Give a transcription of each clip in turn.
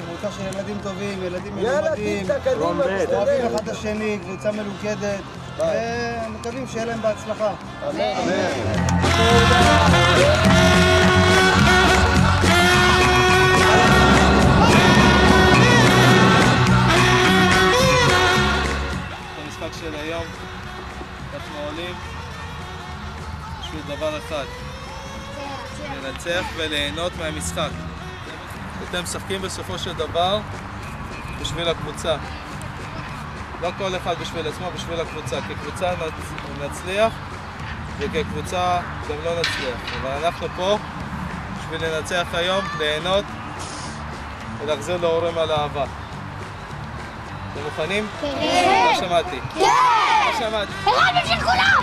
קבוצה של ילדים טובים, ילדים מלומדים, אוהבים אחד את השני, קבוצה מלוכדת, ומקווים שיהיה להם בהצלחה. אמן. במשחק של היום אנחנו עולים בשביל דבר אחד, לנצח וליהנות מהמשחק. אתם משחקים בסופו של דבר בשביל הקבוצה. לא כל אחד בשביל עצמו, בשביל הקבוצה. כקבוצה נצליח וכקבוצה גם לא נצליח. אבל אנחנו פה בשביל לנצח היום, ליהנות ולהחזיר להורים על האהבה. אתם מוכנים? כן! לא שמעתי. כן! לא שמעתי. אחד בשביל כולם!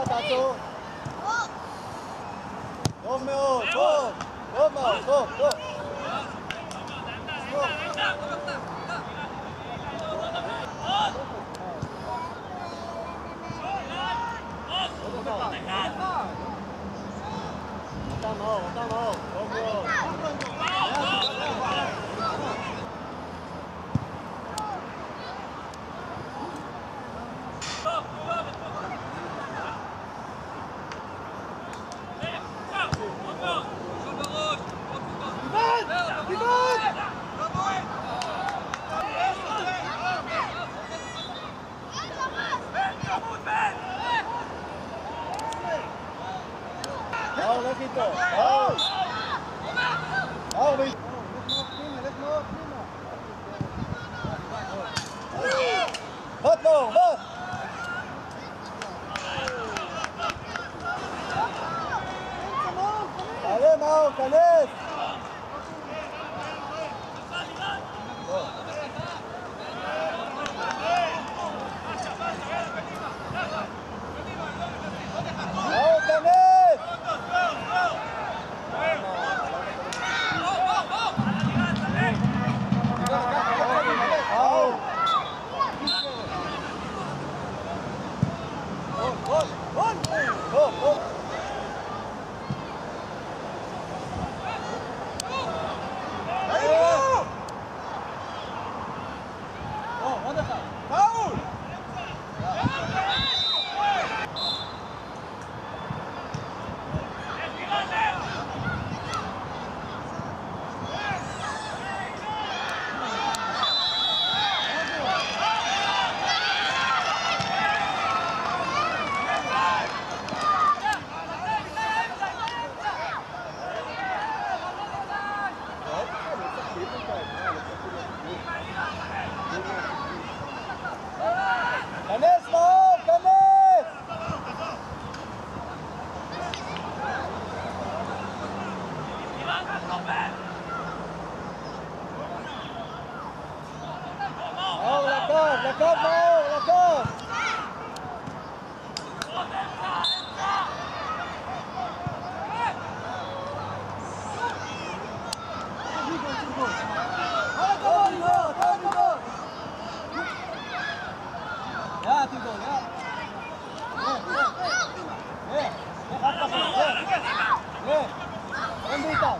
תעצור. טוב מאוד, טוב. טוב מאוד, טוב, טוב. אתה מאור, טוב מאוד. לך איתו, בט מאור, בט! תעלה מאור, כנס!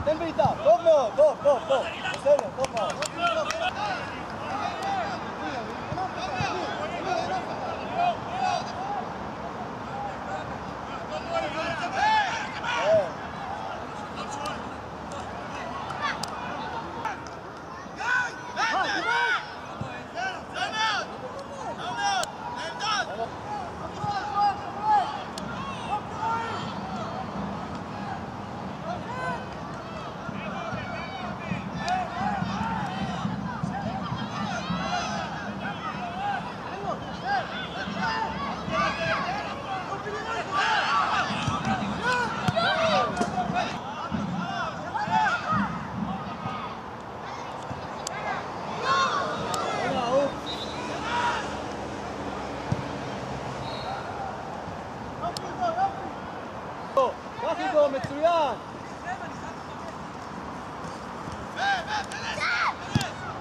תן בעיטה, טוב מאוד, טוב, בסדר, טוב מאוד. מצוין!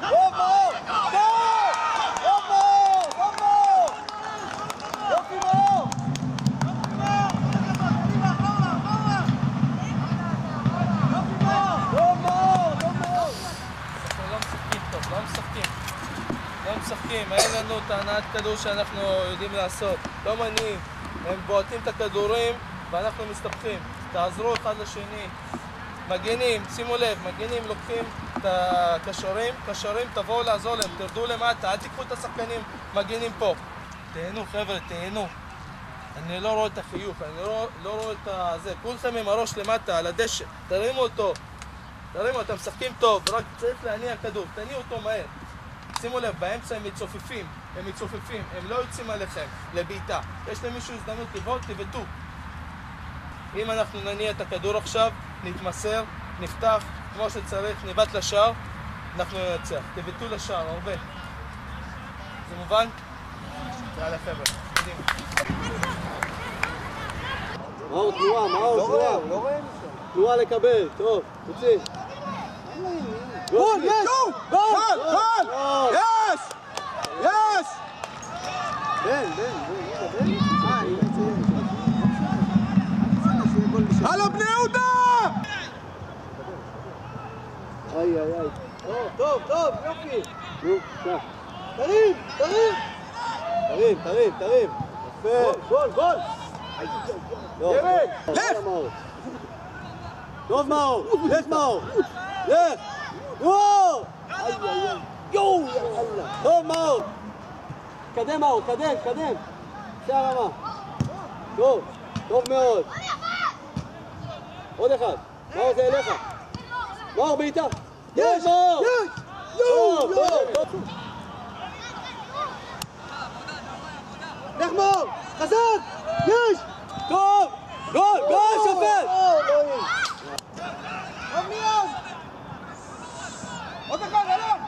טוב מאוד! טוב מאוד! יופי מאוד! לא משחקים, אין לנו את הנעת כדור שאנחנו יודעים לעשות. לא מניעים, הם בועטים את הכדורים ואנחנו מסתבכים. תעזרו אחד לשני. מגנים, שימו לב, מגנים לוקחים את הקשרים, תבואו לעזור להם, תרדו למטה, אל תיקחו את השחקנים מגנים פה. תהנו חבר'ה, תהנו. אני לא רואה את החיוך, אני לא רואה את זה. כולכם עם הראש למטה, על הדשא, תרימו אותו. אתם משחקים טוב, רק צריך להניע כדור, תניעו אותו מהר. שימו לב, באמצע הם מצופפים, הם לא יוצאים עליכם לבעיטה. יש למישהו הזדמנות לבעוט, תבעטו. אם אנחנו נניע את הכדור עכשיו, נתמסר, נפתח כמו שצריך, ניבט לשער, אנחנו ננצח. תבעטו לשער, הרבה. זה מובן? יאללה חבר'ה, קדימה. מאור תנועה, תנועה לקבל, טוב, תוציא. גול, יש! בן. הלו בני יהודה! איי. טוב, יופי! נו, קח. תרים. יפה. גול! ירד! לך! טוב מאור, לך מאור! לך! וואו! איי. יואו! טוב מאור! קדם מאור, קדם! זה הרמה. טוב מאוד. עוד אחד. מאור זה אליך. מאור בעיטה. יש! מאור! טוב! לך מאור! חזק! יש! טוב! גול! שופט! עוד אחד, אלון!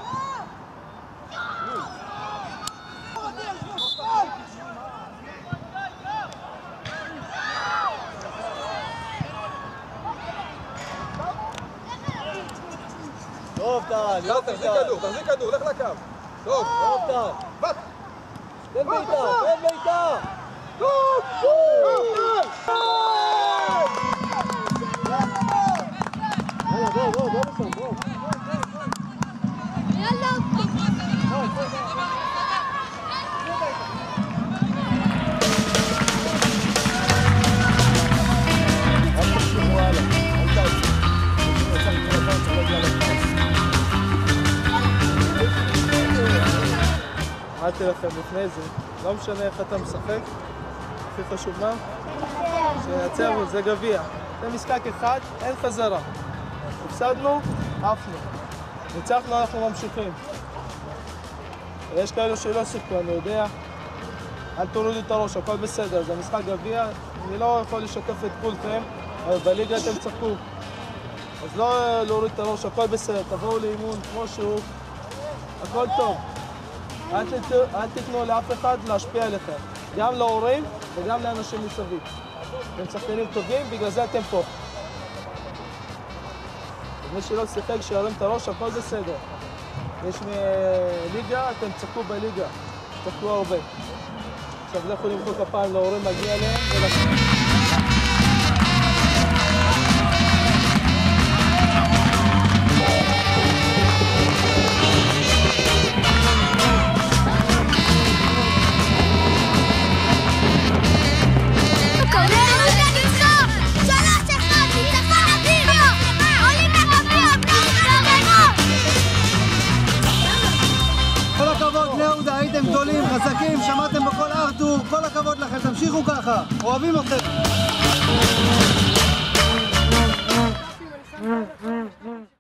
טוב טל, תחזיק כדור, לך לקו. טוב, טל. תן בעיטה! יאללה, בוא לשם, בוא. אמרתי לכם לפני זה, לא משנה איך אתה משחק, הכי חשוב מה? שייצר, זה גביע. זה משחק אחד, אין חזרה. הפסדנו, עפנו. ניצחנו, אנחנו ממשיכים. יש כאלו שלא שיחקו, אני יודע. אל תורידו את הראש, הכל בסדר, זה משחק גביע. אני לא יכול לשתף את כולכם, אבל בליגה אתם צחקו. אז לא להוריד את הראש, הכל בסדר, תבואו לאימון כמו שהוא. הכל טוב. אל תיתנו לאף אחד להשפיע עליכם, גם להורים וגם לאנשים מסביב. אתם שחקנים טובים, בגלל זה אתם פה. מי שלא שיחק, שירים את הראש, הכל בסדר. יש ליגה, אתם צחקו בליגה, צחקו הרבה. עכשיו לכו למחוא כפיים להורים, מגיע להם כל הכבוד בני יהודה, הייתם גדולים, חזקים, שמעתם בכל ארתור, כל הכבוד לכם, תמשיכו ככה, אוהבים אתכם.